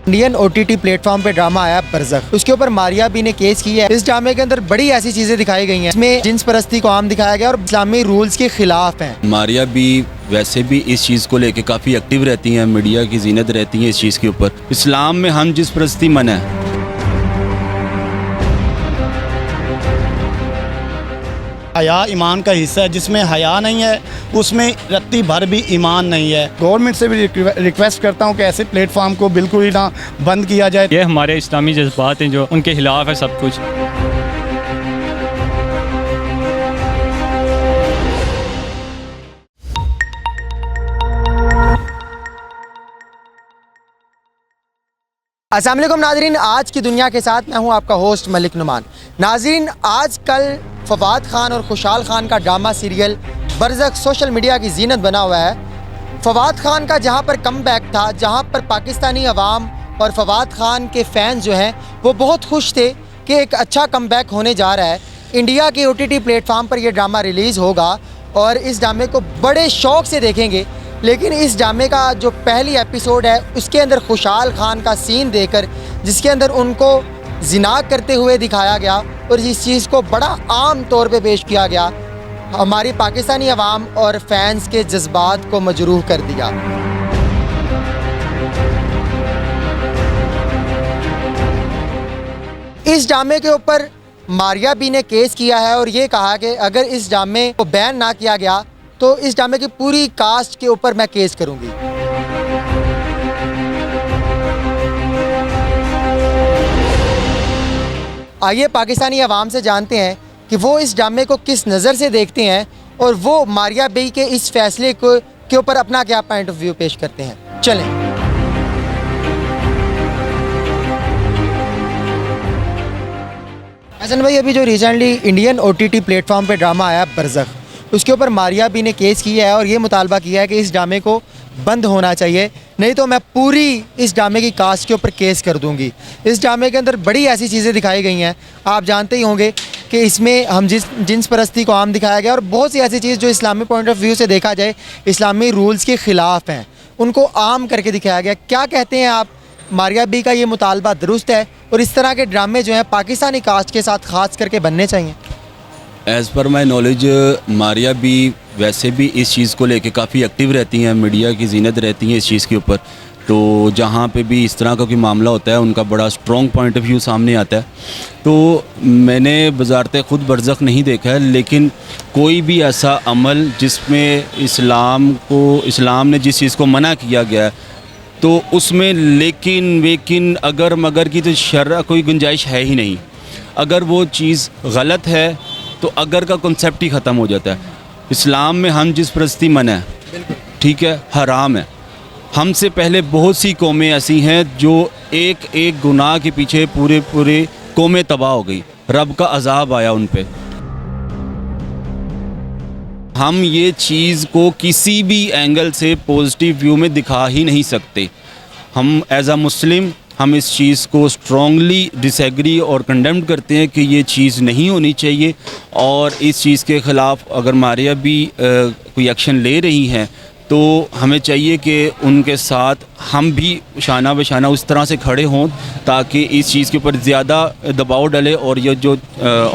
Indian OTT platform पे drama आया बरज़ख, उसके ऊपर मारिया बी ने केस किया है। इस ड्रामे के अंदर बड़ी ऐसी चीज़ें दिखाई गई हैं, इसमें जिन्स परस्ती को आम दिखाया गया और इस्लामी रूल्स के खिलाफ हैं। मारिया बी वैसे भी इस चीज़ को लेके काफ़ी एक्टिव रहती हैं, मीडिया की जीनत रहती है इस चीज़ के ऊपर। इस्लाम में हम जिस परस्ती मना है। हया ईमान का हिस्सा है, जिसमें हया नहीं है उसमें रत्ती भर भी ईमान नहीं है। गवर्नमेंट से भी रिक्वेस्ट करता हूँ कि ऐसे प्लेटफॉर्म को बिल्कुल ही ना बंद किया जाए। ये हमारे इस्लामी जज्बात हैं जो उनके खिलाफ है सब कुछ। अस्सलाम वालेकुम नाज़रीन, आज की दुनिया के साथ मैं हूं आपका होस्ट मलिक नुमान। नाज़रीन, आज कल फवाद खान और खुशहाल खान का ड्रामा सीरियल बरज़ख सोशल मीडिया की जीनत बना हुआ है। फवाद खान का जहां पर कम बैक था, जहां पर पाकिस्तानी अवाम और फवाद खान के फ़ैन्स जो हैं वो बहुत खुश थे कि एक अच्छा कम बैक होने जा रहा है। इंडिया के OTT प्लेटफॉर्म पर यह ड्रामा रिलीज़ होगा और इस ड्रामे को बड़े शौक़ से देखेंगे। लेकिन इस ड्रामे का जो पहली एपिसोड है उसके अंदर खुशहाल खान का सीन देकर, जिसके अंदर उनको जिना करते हुए दिखाया गया और इस चीज़ को बड़ा आम तौर पे पेश किया गया, हमारी पाकिस्तानी अवाम और फैंस के जज्बात को मजरूह कर दिया। इस ड्रामे के ऊपर मारिया बी ने केस किया है और ये कहा कि अगर इस ड्रामे को बैन ना किया गया तो इस ड्रामे की पूरी कास्ट के ऊपर मैं केस करूंगी। आइए पाकिस्तानी अवाम से जानते हैं कि वो इस ड्रामे को किस नज़र से देखते हैं और वो मारिया बी के इस फैसले को के ऊपर अपना क्या पॉइंट ऑफ व्यू पेश करते हैं। चलें। हसन भाई, अभी जो रिसेंटली इंडियन OTT प्लेटफॉर्म पे ड्रामा आया बरज़ख, उसके ऊपर मारिया बी ने केस किया है और ये मुतालबा किया है कि इस ड्रामे को बंद होना चाहिए, नहीं तो मैं पूरी इस ड्रामे की कास्ट के ऊपर केस कर दूंगी। इस ड्रामे के अंदर बड़ी ऐसी चीज़ें दिखाई गई हैं, आप जानते ही होंगे कि इसमें हम जिन्स परस्ती को आम दिखाया गया और बहुत सी ऐसी चीज़ जो इस्लामी पॉइंट ऑफ व्यू से देखा जाए इस्लामी रूल्स के ख़िलाफ़ हैं, उनको आम करके दिखाया गया। क्या कहते हैं आप, मारिया बी का ये मुतालबा दुरुस्त है और इस तरह के ड्रामे जो हैं पाकिस्तानी कास्ट के साथ ख़ास करके बनने चाहिए? As per my knowledge Maria B वैसे भी इस चीज़ को लेके काफ़ी एक्टिव रहती हैं, मीडिया की जीनत रहती है इस चीज़ के ऊपर। तो जहाँ पे भी इस तरह का कोई मामला होता है उनका बड़ा स्ट्रॉन्ग पॉइंट ऑफ व्यू सामने आता है। तो मैंने वजारत ख़ुद बरज़ख नहीं देखा है, लेकिन कोई भी ऐसा अमल जिसमें इस्लाम ने जिस चीज़ को मना किया गया है तो उसमें लेकिन अगर मगर की तो शर्अ कोई गुंजाइश है ही नहीं। अगर वो चीज़ गलत है तो अगर का कॉन्सेप्ट ही ख़त्म हो जाता है। इस्लाम में हम जिस परस्ती मना है, ठीक है, हराम है। हमसे पहले बहुत सी कौमें ऐसी हैं जो एक गुनाह के पीछे पूरे कौमें तबाह हो गई, रब का अजाब आया उन पे। हम ये चीज़ को किसी भी एंगल से पॉजिटिव व्यू में दिखा ही नहीं सकते। हम एज अ मुस्लिम हम इस चीज़ को स्ट्रॉन्गली डिसएग्री और कंडेम करते हैं कि ये चीज़ नहीं होनी चाहिए और इस चीज़ के ख़िलाफ़ अगर मारिया भी कोई एक्शन ले रही हैं तो हमें चाहिए कि उनके साथ हम भी शाना बशाना उस तरह से खड़े हों ताकि इस चीज़ के ऊपर ज़्यादा दबाव डले और ये जो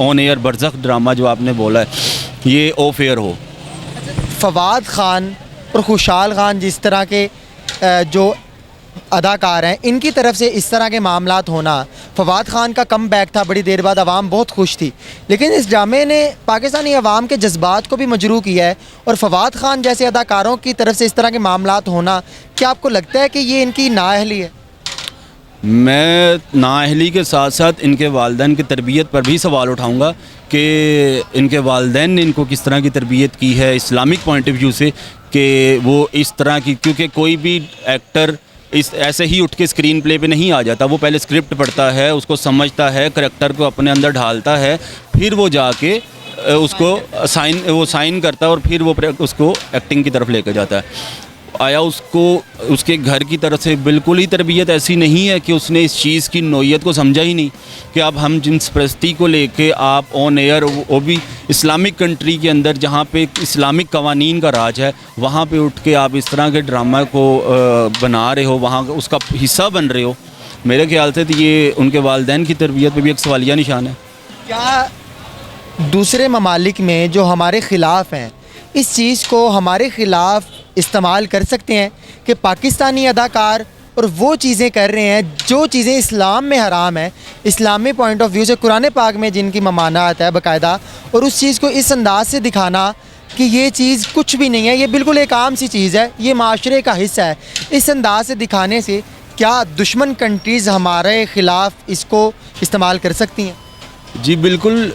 ऑन एयर बरज़ख ड्रामा जो आपने बोला है ये ऑफ एयर हो। फवाद खान और खुशहाल खान जिस तरह के जो अदाकार हैं, इनकी तरफ से इस तरह के मामलात होना, फवाद खान का कम बैक था, बड़ी देर बाद आवाम बहुत खुश थी, लेकिन इस ड्रामे ने पाकिस्तानी अवाम के जज्बात को भी मजरूह किया है और फवाद खान जैसे अदाकारों की तरफ से इस तरह के मामलात होना, क्या आपको लगता है कि ये इनकी नाअहली है? मैं नाअहली के साथ साथ इनके वालिदैन की तरबियत पर भी सवाल उठाऊंगा कि इनके वालिदैन ने इनको किस तरह की तरबियत की है इस्लामिक पॉइंट ऑफ व्यू से, कि वो इस तरह की, क्योंकि कोई भी एक्टर इस ऐसे ही उठ के स्क्रीन प्ले पे नहीं आ जाता। वो पहले स्क्रिप्ट पढ़ता है, उसको समझता है, करैक्टर को अपने अंदर ढालता है, फिर वो जाके उसको साइन करता है और फिर वो उसको एक्टिंग की तरफ लेकर जाता है। आया उसको उसके घर की तरफ से बिल्कुल ही तरबियत ऐसी नहीं है कि उसने इस चीज़ की नोयत को समझा ही नहीं कि अब हम जिन्स परस्ती को लेके आप ऑन एयर, वो भी इस्लामिक कंट्री के अंदर जहाँ पे इस्लामिक कवानीन का राज है, वहाँ पे उठ के आप इस तरह के ड्रामा को बना रहे हो, वहाँ उसका हिस्सा बन रहे हो। मेरे ख्याल से तो ये उनके वालिदैन की तरबियत पे भी एक सवालिया निशान है। क्या दूसरे ममालिक में जो हमारे ख़िलाफ़ हैं इस चीज़ को हमारे ख़िलाफ़ इस्तेमाल कर सकते हैं कि पाकिस्तानी अदाकार और वो चीज़ें कर रहे हैं जो चीज़ें इस्लाम में हराम है, इस्लामी पॉइंट ऑफ व्यू से कुरान पाक में जिनकी ममानात है बाकायदा, और उस चीज़ को इस अंदाज से दिखाना कि ये चीज़ कुछ भी नहीं है, ये बिल्कुल एक आम सी चीज़ है, ये माशरे का हिस्सा है, इस अंदाज से दिखाने से क्या दुश्मन कंट्रीज़ हमारे ख़िलाफ़ इसको इस्तेमाल कर सकती हैं? जी बिल्कुल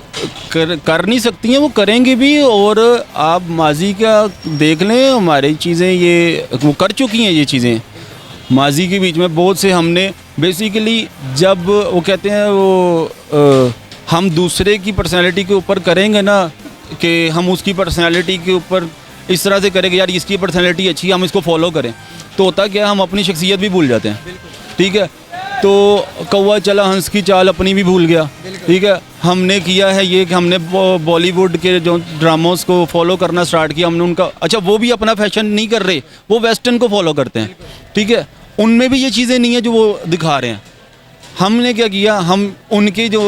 कर नहीं सकती हैं, वो करेंगे भी। और आप माजी का देख लें, हमारी चीज़ें ये वो कर चुकी हैं। ये चीज़ें माजी के बीच में बहुत से हमने बेसिकली जब वो कहते हैं वो हम दूसरे की पर्सनैलिटी के ऊपर करेंगे ना कि हम उसकी पर्सनैलिटी के ऊपर इस तरह से करेंगे, यार इसकी पर्सनैलिटी अच्छी है हम इसको फॉलो करें, तो होता क्या है हम अपनी शख्सियत भी भूल जाते हैं। ठीक है, तो कौवा चला हंस की चाल अपनी भी भूल गया। ठीक है, हमने किया है ये कि हमने बॉलीवुड के जो ड्रामोस को फॉलो करना स्टार्ट किया हमने उनका। अच्छा, वो भी अपना फैशन नहीं कर रहे, वो वेस्टर्न को फॉलो करते हैं। ठीक है, उनमें भी ये चीज़ें नहीं है जो वो दिखा रहे हैं। हमने क्या किया, हम उनके जो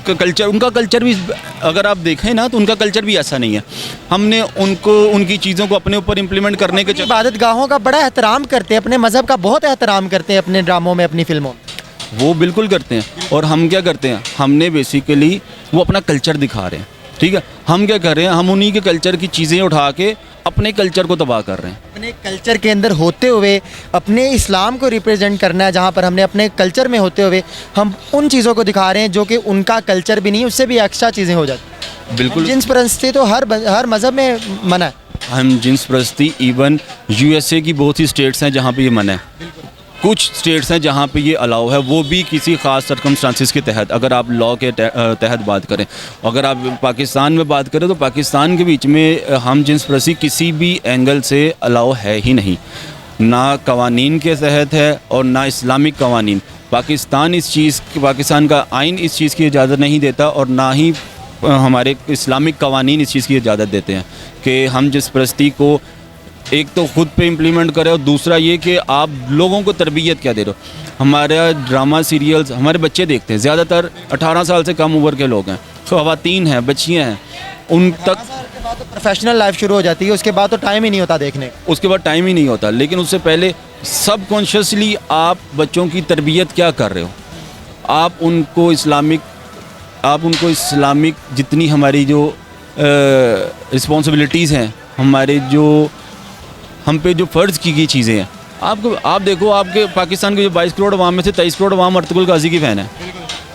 कल्चर, उनका कल्चर भी अगर आप देखें ना तो उनका कल्चर भी ऐसा नहीं है। हमने उनको उनकी चीज़ों को अपने ऊपर इम्प्लीमेंट करने के इबादत गाहों का बड़ा एहतराम करते हैं, अपने मज़हब का बहुत एहतराम करते हैं अपने ड्रामों में, अपनी फिल्मों में। वो बिल्कुल करते हैं। और हम क्या करते हैं, हमने बेसिकली वो अपना कल्चर दिखा रहे हैं। ठीक है, हम क्या कर रहे हैं, हम उन्हीं के कल्चर की चीज़ें उठा के अपने कल्चर को तबाह कर रहे हैं। अपने कल्चर के अंदर होते हुए अपने इस्लाम को रिप्रेजेंट करना है, जहाँ पर हमने अपने कल्चर में होते हुए हम उन चीज़ों को दिखा रहे हैं जो कि उनका कल्चर भी नहीं, उससे भी एक्स्ट्रा चीज़ें हो जाती हैं। बिल्कुल, जिन्स परस्ती तो हर मज़हब में मना है। हम जिन्स परस्ती इवन यूएसए की बहुत सी स्टेट्स हैं जहाँ पे ये मना है। कुछ स्टेट्स हैं जहाँ पे ये अलाउ है, वो भी किसी ख़ास सर्कमस्टांसिस के तहत। अगर आप लॉ के तहत बात करें, अगर आप पाकिस्तान में बात करें तो पाकिस्तान के बीच में हम जिन्स परस्ती किसी भी एंगल से अलाउ है ही नहीं, ना कवानीन के तहत है और ना इस्लामिक कवानीन। पाकिस्तान का आइन इस चीज़ की इजाज़त नहीं देता और ना ही हमारे इस्लामिक कवानीन इस चीज़ की इजाज़त देते हैं कि हम जिस परस्ती को एक तो ख़ुद पे इम्प्लीमेंट करें और दूसरा ये कि आप लोगों को तरबियत क्या दे रहे हो। हमारा ड्रामा सीरियल्स हमारे बच्चे देखते हैं, ज़्यादातर 18 साल से कम उम्र के लोग हैं, ख़वातीन हैं, बच्चियाँ हैं, उन तक तो प्रोफेशनल लाइफ शुरू हो जाती है, उसके बाद तो टाइम ही नहीं होता देखने का। उसके बाद टाइम ही नहीं होता। लेकिन उससे पहले सब कॉन्शियसली आप बच्चों की तरबियत क्या कर रहे हो, आप उनको इस्लामिक जितनी हमारी जो रिस्पॉन्सिबिलिटीज़ हैं, हमारे जो हम पे जो फ़र्ज़ की गई चीज़ें हैं, आप देखो, आपके पाकिस्तान के जो 22 करोड़ अवाम में से 23 करोड़ अवाम अर्तुगरुल गाज़ी की फ़ैन है।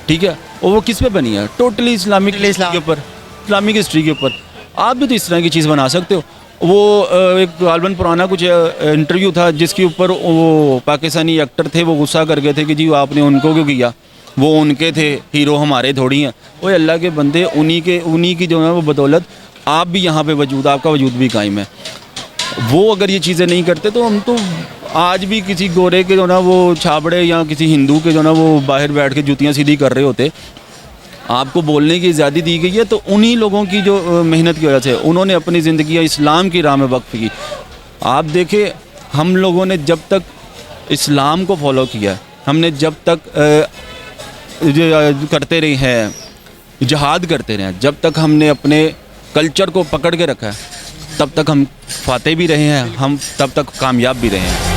ठीक है, और वो किस पे बनी है, टोटली इस्लामिक के ऊपर, इस्लामिक हिस्ट्री के ऊपर। आप भी तो इस तरह की चीज़ बना सकते हो। वो एक गालबन पुराना कुछ इंटरव्यू था जिसके ऊपर वो पाकिस्तानी एक्टर थे, वो गुस्सा कर गए थे कि जी आपने उनको क्यों किया, वो उनके थे हीरो, हमारे थोड़ी हैं। वो अल्लाह के बंदे, उन्हीं की जो है वो बदौलत आप भी यहाँ पे वजूद, आपका वजूद भी कायम है। वो अगर ये चीज़ें नहीं करते तो हम तो आज भी किसी गोरे के जो ना वो छाबड़े या किसी हिंदू के जो ना वो बाहर बैठ के जूतियाँ सीधी कर रहे होते। आपको बोलने की आज़ादी दी गई है तो उन्हीं लोगों की जो मेहनत की वजह से उन्होंने अपनी ज़िंदगी इस्लाम की राह में वक्फ की। आप देखें, हम लोगों ने जब तक इस्लाम को फॉलो किया, हमने जब तक करते रहे हैं, जहाद करते रहे हैं, जब तक हमने अपने कल्चर को पकड़ के रखा है, तब तक हम फाते भी रहे हैं, हम तब तक कामयाब भी रहे हैं।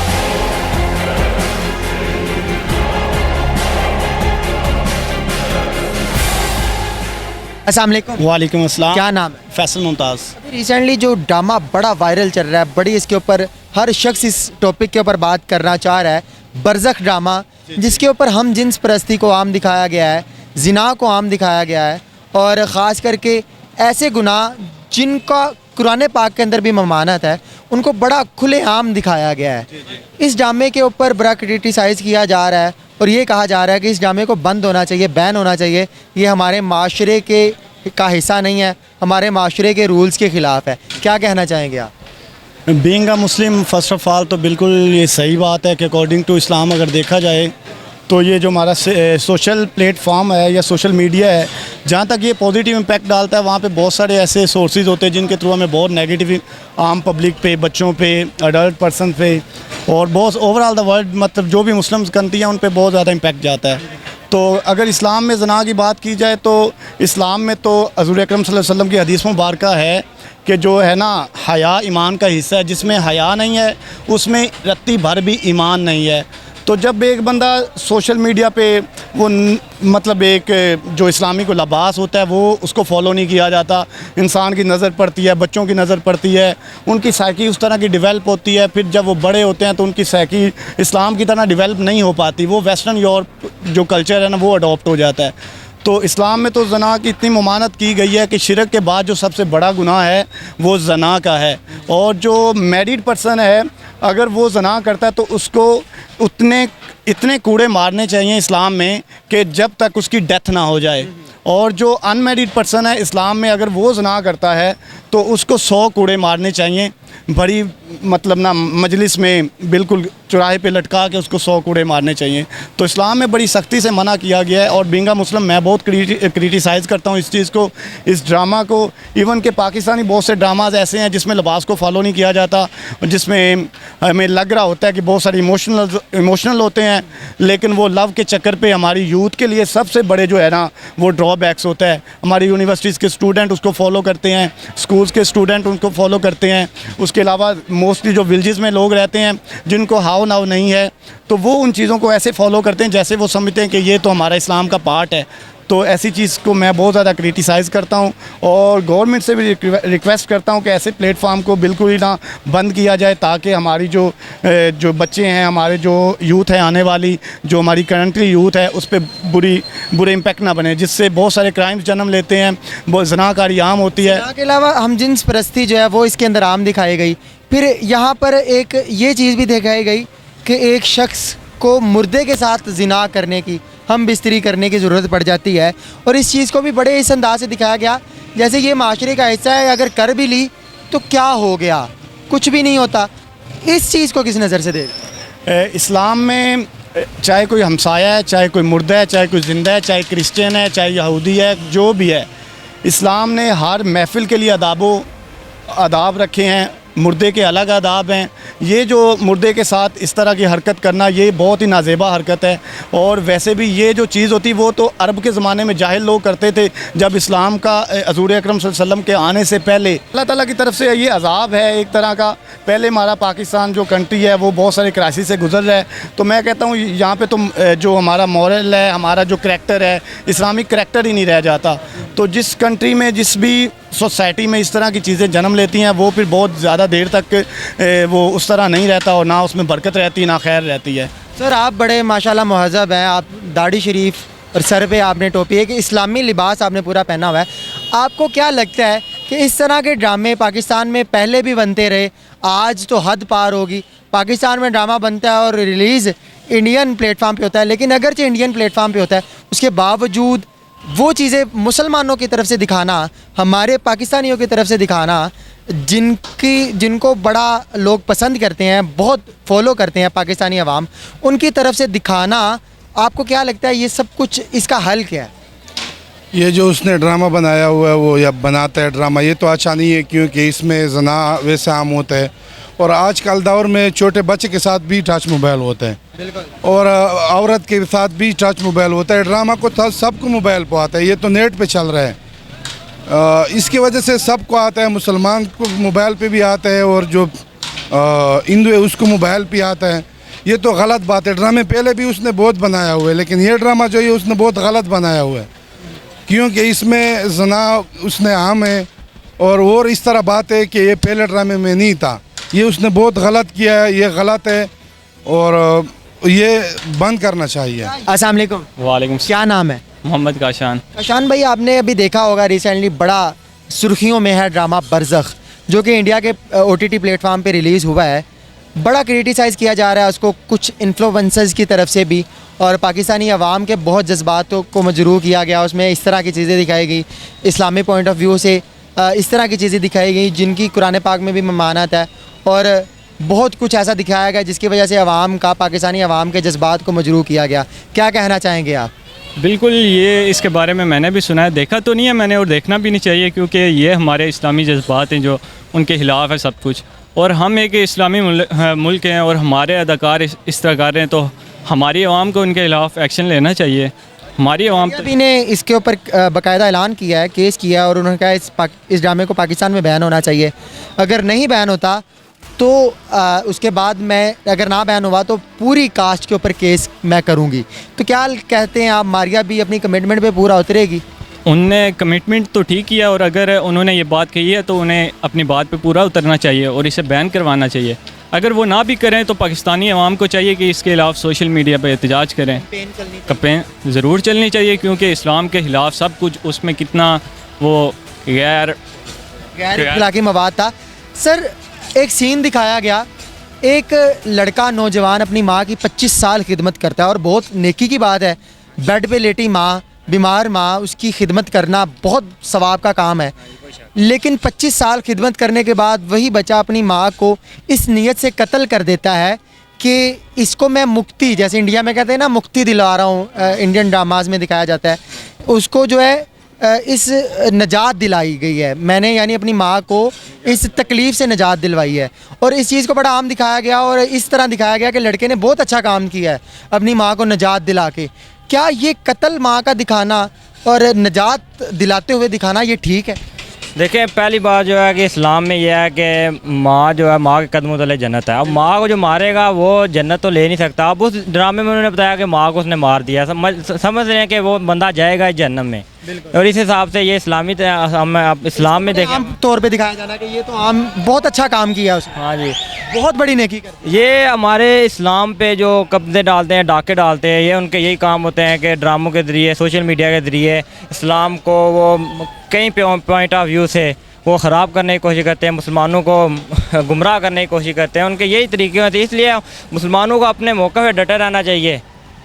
अस्सलाम वालेकुम। वालेकुम अस्सलाम। क्या नाम है? फैसल मुमताज़। रिसेंटली जो ड्रामा बड़ा वायरल चल रहा है, बड़ी इसके ऊपर हर शख्स इस टॉपिक के ऊपर बात करना चाह रहा है, बरज़ख ड्रामा, जिसके ऊपर हम जिन्स परस्ती को आम दिखाया गया है, ज़िना को आम दिखाया गया है, और ख़ास करके ऐसे गुनाह जिनका कुरान पाक के अंदर भी ममानत है, उनको बड़ा खुलेआम दिखाया गया है। इस ड्रामे के ऊपर बड़ा क्रिटिसाइज़ किया जा रहा है और ये कहा जा रहा है कि इस ड्रामे को बंद होना चाहिए, बैन होना चाहिए, ये हमारे माशरे का हिस्सा नहीं है, हमारे माशरे के रूल्स के ख़िलाफ़ है। क्या कहना चाहेंगे आप? Being a Muslim, first of all तो बिल्कुल ये सही बात है कि अकॉर्डिंग टू इस्लाम अगर देखा जाए तो ये जो हमारा सोशल प्लेटफॉर्म है या सोशल मीडिया है, जहाँ तक ये पॉजिटिव इम्पैक्ट डालता है, वहाँ पे बहुत सारे ऐसे सोर्सेज होते हैं जिनके थ्रू हमें बहुत नेगेटिव आम पब्लिक पे, बच्चों पे, अडल्ट पर्सन पे और बहुत ओवरऑल द वर्ल्ड, मतलब जो भी मुस्लिम कंट्री हैं उन पे बहुत ज़्यादा इम्पैक्ट जाता है। तो अगर इस्लाम में ज़ना की बात की जाए तो इस्लाम में तो हज़ूर अकरम सल्लल्लाहु अलैहि वसल्लम की हदीस मुबारक है कि जो है ना, हया ईमान का हिस्सा है, जिसमें हया नहीं है उसमें रत्ती भर भी ईमान नहीं है। तो जब एक बंदा सोशल मीडिया पे वो मतलब एक जो इस्लामी को लिबास होता है वो उसको फॉलो नहीं किया जाता, इंसान की नज़र पड़ती है, बच्चों की नज़र पड़ती है, उनकी साइकी उस तरह की डेवलप होती है, फिर जब वो बड़े होते हैं तो उनकी साइकी इस्लाम की तरह डेवलप नहीं हो पाती, वो वेस्टर्न यूरोप जो कल्चर है ना वो अडॉप्ट हो जाता है। तो इस्लाम में तो ज़ना की इतनी ममानत की गई है कि शिरक के बाद जो सबसे बड़ा गुनाह है वो ज़ना का है। और जो मैरिड पर्सन है अगर वो ज़ना करता है तो उसको इतने कूड़े मारने चाहिए इस्लाम में कि जब तक उसकी डेथ ना हो जाए। और जो अनमैरिड पर्सन है इस्लाम में अगर वो ज़ना करता है तो उसको 100 कूड़े मारने चाहिए, बड़ी मतलब ना मजलिस में बिल्कुल चौराहे पे लटका के उसको 100 कूड़े मारने चाहिए। तो इस्लाम में बड़ी सख्ती से मना किया गया है। और बीइंग अ मुस्लिम मैं बहुत क्रिटिसाइज़ करता हूँ इस चीज़ को, इस ड्रामा को। इवन के पाकिस्तानी बहुत से ड्रामाज ऐसे हैं जिसमें लिबास को फॉलो नहीं किया जाता, जिसमें हमें लग रहा होता है कि बहुत सारे इमोशनल होते हैं, लेकिन वो लव के चक्कर पे हमारी यूथ के लिए सबसे बड़े जो है ना वो ड्रॉबैक्स होता है। हमारी यूनिवर्सिटीज़ के स्टूडेंट उसको फॉलो करते हैं, स्कूल्स के स्टूडेंट उनको फॉलो करते हैं। उसके अलावा मोस्टली जो विलेजेस में लोग रहते हैं जिनको हाव नाव नहीं है, तो वो उन चीज़ों को ऐसे फॉलो करते हैं जैसे वो समझते हैं कि ये तो हमारा इस्लाम का पार्ट है। तो ऐसी चीज़ को मैं बहुत ज़्यादा क्रिटिसाइज़ करता हूँ और गवर्नमेंट से भी रिक्वेस्ट करता हूँ कि ऐसे प्लेटफार्म को बिल्कुल ही ना बंद किया जाए, ताकि हमारी जो बच्चे हैं, हमारे जो यूथ है आने वाली, जो हमारी करंटली यूथ है उस पर बुरे इम्पैक्ट ना बने, जिससे बहुत सारे क्राइम्स जन्म लेते हैं, बहुत ज़नाकारी आम होती है। के अलावा हम जिन्स परस्ती जो है वो इसके अंदर आम दिखाई गई। फिर यहाँ पर एक ये चीज़ भी दिखाई गई कि एक शख्स को मुर्दे के साथ जिना करने की, हम बिस्तरी करने की ज़रूरत पड़ जाती है। और इस चीज़ को भी बड़े इस अंदाज से दिखाया गया जैसे ये माशरे का हिस्सा है, अगर कर भी ली तो क्या हो गया, कुछ भी नहीं होता। इस चीज़ को किस नज़र से देख? इस्लाम में चाहे कोई हमसाया है, चाहे कोई मुर्दा है, चाहे कोई ज़िंदा है, चाहे क्रिश्चियन है, चाहे यहूदी है, जो भी है, इस्लाम ने हर महफ़िल के लिए आदाब रखे हैं। मुर्दे के अलग आदाब हैं। ये जो मुर्दे के साथ इस तरह की हरकत करना ये बहुत ही नाजेबा हरकत है। और वैसे भी ये जो चीज़ होती वो तो अरब के ज़माने में जाहिल लोग करते थे, जब इस्लाम का हज़ूर अकरम सल्लल्लाहु अलैहि वसल्लम के आने से पहले। अल्लाह ताला की तरफ से ये अज़ाब है एक तरह का। पहले हमारा पाकिस्तान जो कंट्री है वो बहुत सारे क्राइसिस से गुजर रहा है। तो मैं कहता हूँ यहाँ पर तो जो हमारा मॉरल है, हमारा जो करैक्टर है, इस्लामिक करैक्टर ही नहीं रह जाता। तो जिस कंट्री में, जिस भी सोसाइटी में इस तरह की चीज़ें जन्म लेती हैं वो फिर बहुत ज़्यादा देर तक वो उस तरह नहीं रहता और ना उसमें बरकत रहती, ना खैर रहती है। सर आप बड़े माशाल्लाह मुहज़्ज़ब हैं, आप दाढ़ी शरीफ और सर पे आपने टोपी है कि इस्लामी लिबास आपने पूरा पहना हुआ है। आपको क्या लगता है कि इस तरह के ड्रामे पाकिस्तान में पहले भी बनते रहे, आज तो हद पार होगी? पाकिस्तान में ड्रामा बनता है और रिलीज़ इंडियन प्लेटफार्म पे होता है, लेकिन अगरचे इंडियन प्लेटफार्म पे होता है उसके बावजूद वो चीज़ें मुसलमानों की तरफ से दिखाना, हमारे पाकिस्तानियों की तरफ से दिखाना, जिनको बड़ा लोग पसंद करते हैं, बहुत फॉलो करते हैं पाकिस्तानी अवाम, उनकी तरफ से दिखाना, आपको क्या लगता है ये सब कुछ इसका हल क्या है? ये जो उसने ड्रामा बनाया हुआ है वो या बनाता है ड्रामा, ये तो अच्छा नहीं है, क्योंकि इसमें जना वैसे आम होता है और आजकल दौर में छोटे बच्चे के साथ भी टच मोबाइल होता है और औरत के साथ भी टच मोबाइल होता है। ड्रामा को सबको मोबाइल पर आता है, ये तो नेट पे चल रहा है। इसकी वजह से सबको आता है, मुसलमान को मोबाइल पे भी आता है और जो हिंदू है उसको मोबाइल पे आता है। ये तो गलत बात है। ड्रामे पहले भी उसने बहुत बनाया हुआ है, लेकिन ये ड्रामा जो है उसने बहुत गलत बनाया हुआ है, क्योंकि इसमें जना उसने आम है और इस तरह बात है कि ये पहले ड्रामे में नहीं था। ये उसने बहुत गलत किया है, ये गलत है और ये बंद करना चाहिए। अस्सलाम वालेकुम। वालेकुम। क्या नाम है? मोहम्मद काशान। काशान भाई, आपने अभी देखा होगा रिसेंटली बड़ा सुर्खियों में है ड्रामा बरज़ख, जो कि इंडिया के OTT प्लेटफार्म पे रिलीज़ हुआ है। बड़ा क्रिटिसाइज़ किया जा रहा है उसको कुछ इन्फ्लुएंसर्स की तरफ से भी, और पाकिस्तानी अवाम के बहुत जज्बातों को मजरूह किया गया। उसमें इस तरह की चीज़ें दिखाई गई, इस्लामी पॉइंट ऑफ व्यू से इस तरह की चीज़ें दिखाई गई जिनकी कुरान पाक में भी ममानत है। और बहुत कुछ ऐसा दिखाया गया जिसकी वजह से अवाम का, पाकिस्तानी अवाम के जज्बात को मजरूह किया गया। क्या कहना चाहेंगे आप? बिल्कुल, ये इसके बारे में मैंने भी सुना है, देखा तो नहीं है मैंने और देखना भी नहीं चाहिए, क्योंकि ये हमारे इस्लामी जज्बात हैं जो उनके ख़िलाफ़ है सब कुछ। और हम एक इस्लामी मुल्क हैं और हमारे अदाकार इस तरह कर रहे हैं, तो हमारी आवाम को उनके खिलाफ़ एक्शन लेना चाहिए। हमारी आवाम अभी ने इसके ऊपर बाकायदा ऐलान किया है, केस किया है, और उन्होंने कहा इस ड्रामे को पाकिस्तान में बैन होना चाहिए। अगर नहीं बैन होता तो उसके बाद मैं, अगर ना बैन हुआ तो पूरी कास्ट के ऊपर केस मैं करूँगी। तो क्या कहते हैं आप, मारिया भी अपनी कमिटमेंट पे पूरा उतरेगी? उनने कमिटमेंट तो ठीक किया, और अगर उन्होंने ये बात कही है तो उन्हें अपनी बात पे पूरा उतरना चाहिए और इसे बैन करवाना चाहिए। अगर वो ना भी करें तो पाकिस्तानी अवाम को चाहिए कि इसके खिलाफ़ सोशल मीडिया पर एहतजाज करें। कैंपेन ज़रूर चलनी चाहिए, क्योंकि इस्लाम के ख़िलाफ़ सब कुछ उसमें कितना वो गैर इखलाकी मवाद था। सर, एक सीन दिखाया गया, एक लड़का नौजवान अपनी माँ की 25 साल खिदमत करता है, और बहुत नेकी की बात है। बेड पे लेटी माँ, बीमार माँ, उसकी खिदमत करना बहुत सवाब का काम है। लेकिन 25 साल खिदमत करने के बाद वही बच्चा अपनी माँ को इस नीयत से कत्ल कर देता है कि इसको मैं मुक्ति, जैसे इंडिया में कहते हैं ना, मुक्ति दिला रहा हूँ, इंडियन ड्रामाज में दिखाया जाता है, उसको जो है इस नजात दिलाई गई है। मैंने यानी अपनी माँ को इस तकलीफ़ से नजात दिलवाई है, और इस चीज़ को बड़ा आम दिखाया गया, और इस तरह दिखाया गया कि लड़के ने बहुत अच्छा काम किया है अपनी माँ को नजात दिला के। क्या ये कत्ल माँ का दिखाना और नजात दिलाते हुए दिखाना ये ठीक है? देखिए, पहली बात जो है कि इस्लाम में यह है कि माँ जो है, माँ के कदमों तले जन्नत है। अब माँ को जो मारेगा वो जन्नत तो ले नहीं सकता। अब उस ड्रामे में उन्होंने बताया कि माँ को उसने मार दिया, समझ रहे हैं कि वो बंदा जाएगा जहन्नम में, और इस हिसाब से ये इस्लाम में देखें, आम तौर पे दिखाया जाना कि ये तो आम बहुत अच्छा काम किया उसने, हाँ जी, बहुत बड़ी नेकी कर दी। ये हमारे इस्लाम पे जो कब्जे डालते हैं, डाके डालते हैं, ये उनके यही काम होते हैं कि ड्रामों के ज़रिए, सोशल मीडिया के ज़रिए इस्लाम को वो कई पॉइंट ऑफ व्यू से वो ख़राब करने की कोशिश करते हैं, मुसलमानों को गुमराह करने की कोशिश करते हैं। उनके यही तरीके होते हैं, इसलिए मुसलमानों को अपने मौक़े पे डटे रहना चाहिए,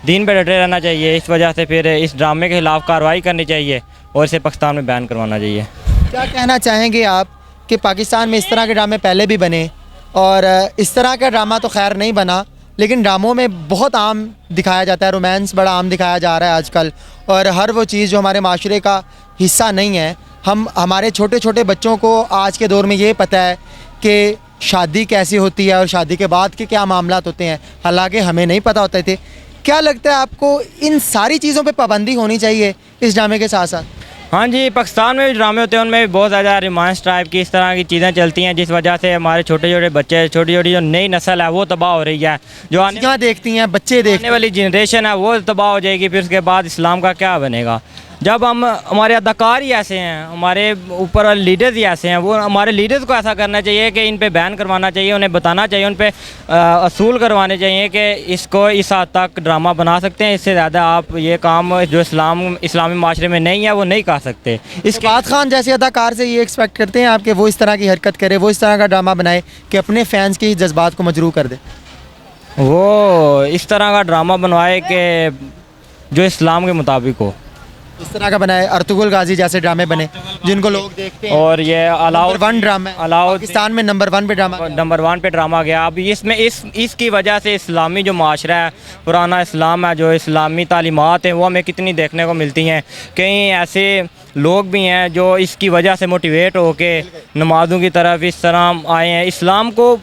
दीन पे डटे रहना चाहिए। इस वजह से फिर इस ड्रामे के ख़िलाफ़ कार्रवाई करनी चाहिए और इसे पाकिस्तान में बैन करवाना चाहिए। क्या कहना चाहेंगे आप कि पाकिस्तान में इस तरह के ड्रामे पहले भी बने, और इस तरह का ड्रामा तो खैर नहीं बना, लेकिन ड्रामों में बहुत आम दिखाया जाता है, रोमांस बड़ा आम दिखाया जा रहा है आजकल, और हर वो चीज़ जो हमारे माशरे का हिस्सा नहीं है। हमारे छोटे छोटे बच्चों को आज के दौर में ये पता है कि शादी कैसी होती है और शादी के बाद के क्या मामलात होते हैं, हालांकि हमें नहीं पता होते थे। क्या लगता है आपको, इन सारी चीज़ों पे पाबंदी होनी चाहिए इस ड्रामे के साथ साथ? हाँ जी, पाकिस्तान में भी ड्रामे होते हैं, उनमें भी बहुत ज़्यादा रोमांस टाइप की इस तरह की चीज़ें चलती हैं, जिस वजह से हमारे छोटे छोटे बच्चे, छोटी छोटी जो नई नस्ल है वो तबाह हो रही है। जो आने देखती हैं बच्चे, आने वाली जनरेशन है वो तबाह हो जाएगी। फिर उसके बाद इस्लाम का क्या बनेगा, जब हमारे अदाकार ही ऐसे हैं, हमारे ऊपर लीडर्स ही ऐसे हैं। वो हमारे लीडर्स को ऐसा करना चाहिए कि इन पे बैन करवाना चाहिए, उन्हें बताना चाहिए, उन पे असूल करवाने चाहिए कि इसको इस हद तक ड्रामा बना सकते हैं, इससे ज़्यादा आप ये काम जो इस्लामी माशरे में नहीं है वो नहीं कर सकते। इसके फवाद खान जैसे अदाकार से ये एक्सपेक्ट करते हैं आप कि वो इस तरह की हरकत करे, वो इस तरह का ड्रामा बनाए कि अपने फैंस के जज्बात को मजरूह कर दे, वो इस तरह का ड्रामा बनवाए कि जो इस्लाम के मुताबिक हो, इस तरह का बनाए। अर्तुगरुल गाजी जैसे ड्रामे बने जिनको लोग देखते हैं, और ये नंबर 1 ड्रामा पाकिस्तान में नंबर 1 पे ड्रामा गया। अब इसमें इसकी वजह से इस्लामी जो माशरा है, पुराना इस्लाम है, जो इस्लामी तालीमात हैं वो हमें कितनी देखने को मिलती हैं। कई ऐसे लोग भी हैं जो इसकी वजह से मोटिवेट होके नमाज़ों की तरफ इस तरह आए हैं। इस्लाम को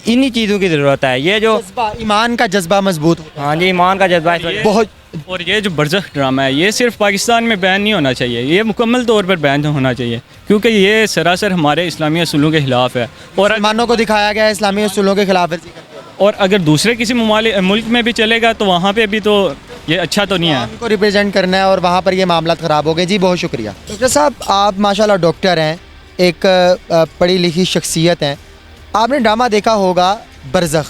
इन्हीं चीज़ों की ज़रूरत है, ये जो ईमान का जज्बा मजबूत हो। हाँ जी, ईमान का जज्बा बहुत। और ये जो बरज़ख ड्रामा है ये सिर्फ पाकिस्तान में बैन नहीं होना चाहिए, ये मुकम्मल तौर पर बैन होना चाहिए, क्योंकि ये सरासर हमारे इस्लामी असूलों के ख़िलाफ़ है, और मुसलमानों को दिखाया गया है इस्लामी असूलों के खिलाफ। और अगर दूसरे किसी मुल्क में भी चलेगा तो वहाँ पे भी तो ये अच्छा तो नहीं है। उनको रिप्रेजेंट करना है और वहाँ पर ये मामला ख़राब हो गए। जी बहुत शुक्रिया डॉक्टर साहब, आप माशाल्लाह डॉक्टर हैं, एक पढ़ी लिखी शख्सियत हैं। आपने ड्रामा देखा होगा बरज़ख,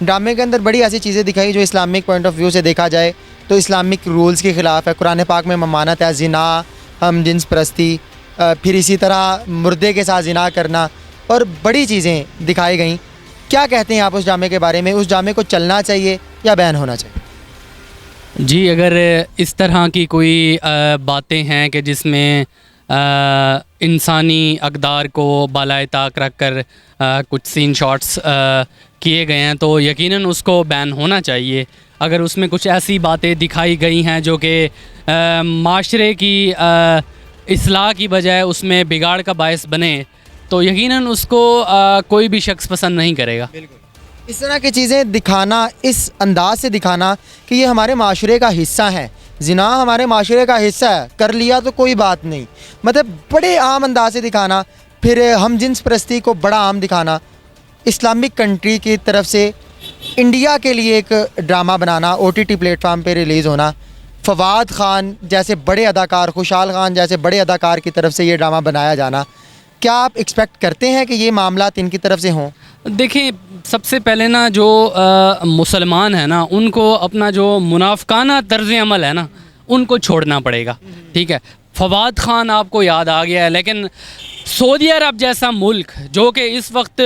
ड्रामे के अंदर बड़ी ऐसी चीज़ें दिखाई जो इस्लामिक पॉइंट ऑफ व्यू से देखा जाए तो इस्लामिक रूल्स के ख़िलाफ़ है। कुरान पाक में ममानत है, ज़िना, हम जिन्स परस्ती, फिर इसी तरह मुर्दे के साथ ज़िना करना, और बड़ी चीज़ें दिखाई गई। क्या कहते हैं आप उस ड्रामे के बारे में? उस ड्रामे को चलना चाहिए या बैन होना चाहिए? जी, अगर इस तरह की कोई बातें हैं कि जिसमें इंसानी अक़दार को बालाए ताक रख कर कुछ सीन शॉट्स किए गए हैं तो यकीनन उसको बैन होना चाहिए। अगर उसमें कुछ ऐसी बातें दिखाई गई हैं जो कि माशरे की इस्लाह की बजाय उसमें बिगाड़ का बायस बने तो यकीनन उसको कोई भी शख्स पसंद नहीं करेगा। इस तरह की चीज़ें दिखाना, इस अंदाज से दिखाना कि ये हमारे माशरे का हिस्सा है, ज़िना हमारे माशरे का हिस्सा है, कर लिया तो कोई बात नहीं, मतलब बड़े आम अंदाज से दिखाना, फिर हम जिन्स परस्ती को बड़ा आम दिखाना, इस्लामिक कंट्री की तरफ से इंडिया के लिए एक ड्रामा बनाना, OTT प्लेटफार्म पे रिलीज़ होना, फवाद ख़ान जैसे बड़े अदाकार, खुशहाल ख़ान जैसे बड़े अदाकार की तरफ से ये ड्रामा बनाया जाना, क्या आप एक्सपेक्ट करते हैं कि ये मामलात इनकी तरफ से हों? देखें, सबसे पहले ना जो मुसलमान है ना उनको अपना जो मुनाफकाना तर्ज़ अमल है ना उनको छोड़ना पड़ेगा। ठीक है, फवाद ख़ान आपको याद आ गया है, लेकिन सऊदी अरब जैसा मुल्क जो कि इस वक्त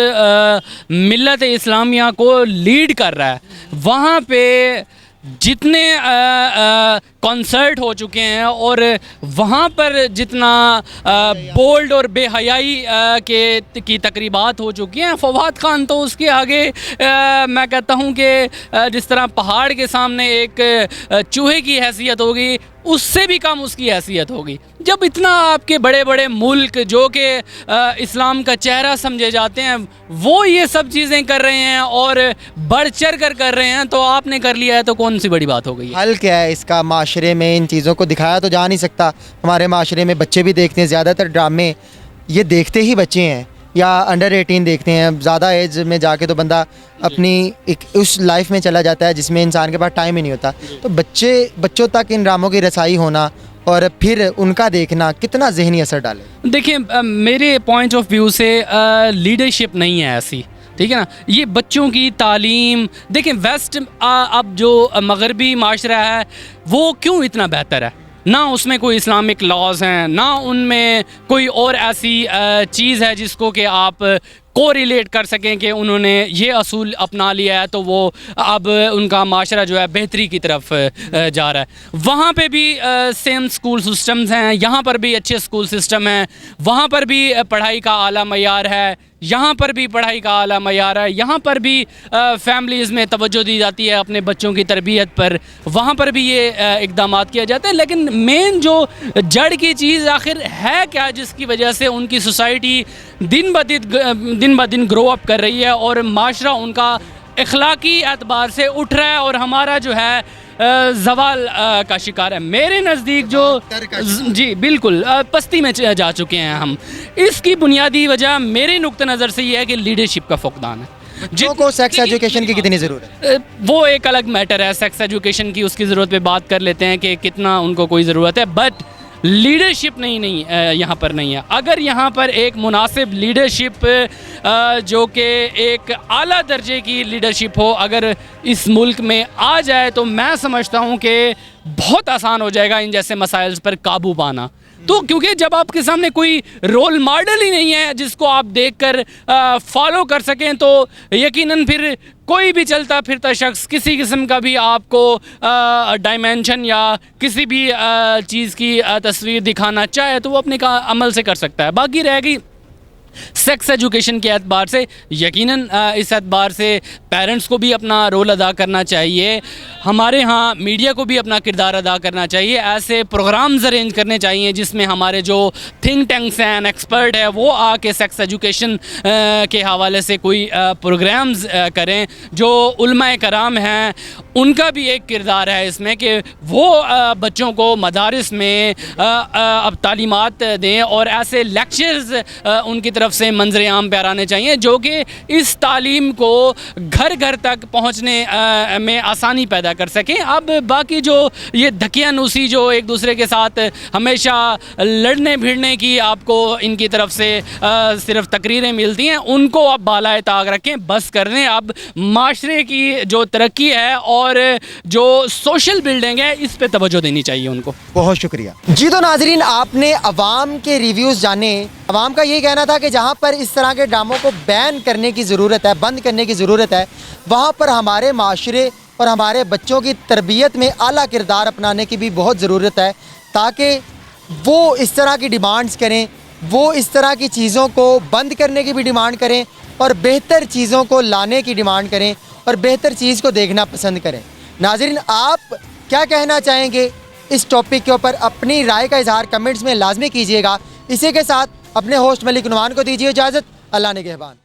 मिल्लत इस्लामिया को लीड कर रहा है, वहाँ पे जितने कॉन्सर्ट हो चुके हैं और वहाँ पर जितना बोल्ड और बेहयाई की तकरीबात हो चुकी हैं, फवाद ख़ान तो उसके आगे मैं कहता हूँ कि जिस तरह पहाड़ के सामने एक चूहे की हैसियत होगी उससे भी कम उसकी हैसियत होगी। जब इतना आपके बड़े बड़े मुल्क जो कि इस्लाम का चेहरा समझे जाते हैं वो ये सब चीज़ें कर रहे हैं और बढ़ चढ़ कर रहे हैं तो आपने कर लिया है तो कौन सी बड़ी बात हो गई है? हल क्या है इसका? माशरे में इन चीज़ों को दिखाया तो जा नहीं सकता। हमारे माशरे में बच्चे भी देखते हैं, ज़्यादातर ड्रामे ये देखते ही बच्चे हैं या अंडर 18 देखते हैं। ज़्यादा एज में जाके तो बंदा अपनी एक उस लाइफ में चला जाता है जिसमें इंसान के पास टाइम ही नहीं होता। तो बच्चों तक इन ड्रामों की रसाई होना और फिर उनका देखना कितना ज़हनी असर डाले? देखिए, मेरे पॉइंट ऑफ व्यू से लीडरशिप नहीं है ऐसी, ठीक है ना। ये बच्चों की तालीम देखें, वेस्ट अब जो मगरबी माशरा है वो क्यों इतना बेहतर है? ना उसमें कोई इस्लामिक लॉज हैं, ना उनमें कोई और ऐसी चीज़ है जिसको कि आप को रिलेट कर सकें कि उन्होंने ये असूल अपना लिया है तो वो अब उनका माशरा जो है बेहतरी की तरफ जा रहा है। वहाँ पे भी सेम स्कूल सिस्टम्स हैं, यहाँ पर भी अच्छे स्कूल सिस्टम हैं, वहाँ पर भी पढ़ाई का आला मयार है, यहाँ पर भी पढ़ाई का आला मयार है, यहाँ पर भी फैमिलीज़ में तवज्जो दी जाती है अपने बच्चों की तरबियत पर, वहाँ पर भी ये इक़दामात किया जाता है। लेकिन मेन जो जड़ की चीज़ आखिर है क्या जिसकी वजह से उनकी सोसाइटी दिन ब दिन ग्रो अप कर रही है और माशरा उनका इखलाकी एतबार से उठ रहा है और हमारा जो है जवाल का शिकार है? मेरे नज़दीक जो जी बिल्कुल पस्ती में जा चुके हैं हम। इसकी बुनियादी वजह मेरे नुक्ते नज़र से ये है कि लीडरशिप का फुकदान है। बच्चों को सेक्स एजुकेशन की कितनी ज़रूरत है वो एक अलग मैटर है। सेक्स एजुकेशन की उसकी ज़रूरत पे बात कर लेते हैं कि कितना उनको कोई ज़रूरत है, बट लीडरशिप नहीं यहाँ पर नहीं है। अगर यहाँ पर एक मुनासिब लीडरशिप जो कि एक आला दर्जे की लीडरशिप हो अगर इस मुल्क में आ जाए तो मैं समझता हूँ कि बहुत आसान हो जाएगा इन जैसे मसाइल्स पर काबू पाना। तो क्योंकि जब आपके सामने कोई रोल मॉडल ही नहीं है जिसको आप देखकर फॉलो कर सकें तो यकीनन फिर कोई भी चलता फिरता शख्स किसी किस्म का भी आपको डायमेंशन या किसी भी चीज़ की तस्वीर दिखाना चाहे तो वो अपने का अमल से कर सकता है। बाकी रहेगी सेक्स एजुकेशन के एतबार से, यकीनन इस एतबार से पेरेंट्स को भी अपना रोल अदा करना चाहिए, हमारे यहाँ मीडिया को भी अपना किरदार अदा करना चाहिए। ऐसे प्रोग्राम्स अरेंज करने चाहिए जिसमें हमारे जो थिंक टैंक्स हैं, एक्सपर्ट है, वो आके सेक्स एजुकेशन के हवाले से कोई प्रोग्राम्स करें। जो उलमाए कराम हैं उनका भी एक किरदार है इसमें कि वो बच्चों को मदारिस में अब तालीमात दें और ऐसे लेक्चर्स उनकी तरफ से मंजर आम पर आने चाहिए जो कि इस तालीम को घर घर तक पहुँचने में आसानी पैदा कर सकें। अब बाकी जो ये धकियानुसी जो एक दूसरे के साथ हमेशा लड़ने भिड़ने की आपको इनकी तरफ से सिर्फ तकरीरें मिलती हैं, उनको अब बालाए ताक रखें, बस कर दें। अब माशरे की जो तरक्की है और जो सोशल बिल्डिंग है इस पे तवज्जो देनी चाहिए उनको। बहुत शुक्रिया जी। तो नाजरीन, आपने अवाम के रिव्यूज़ जाने। अवाम का ये कहना था कि जहाँ पर इस तरह के ड्रामों को बैन करने की ज़रूरत है, बंद करने की ज़रूरत है, वहाँ पर हमारे माशरे और हमारे बच्चों की तरबियत में आला किरदार अपनाने की भी बहुत ज़रूरत है ताकि वो इस तरह की डिमांड्स करें वो इस तरह की चीज़ों को बंद करने की भी डिमांड करें और बेहतर चीज़ों को लाने की डिमांड करें और बेहतर चीज़ को देखना पसंद करें। नाज़रीन, आप क्या कहना चाहेंगे इस टॉपिक के ऊपर? अपनी राय का इजहार कमेंट्स में लाजमी कीजिएगा। इसी के साथ अपने होस्ट मलिक नुमान को दीजिए इजाज़त। अल्लाह निगहबान।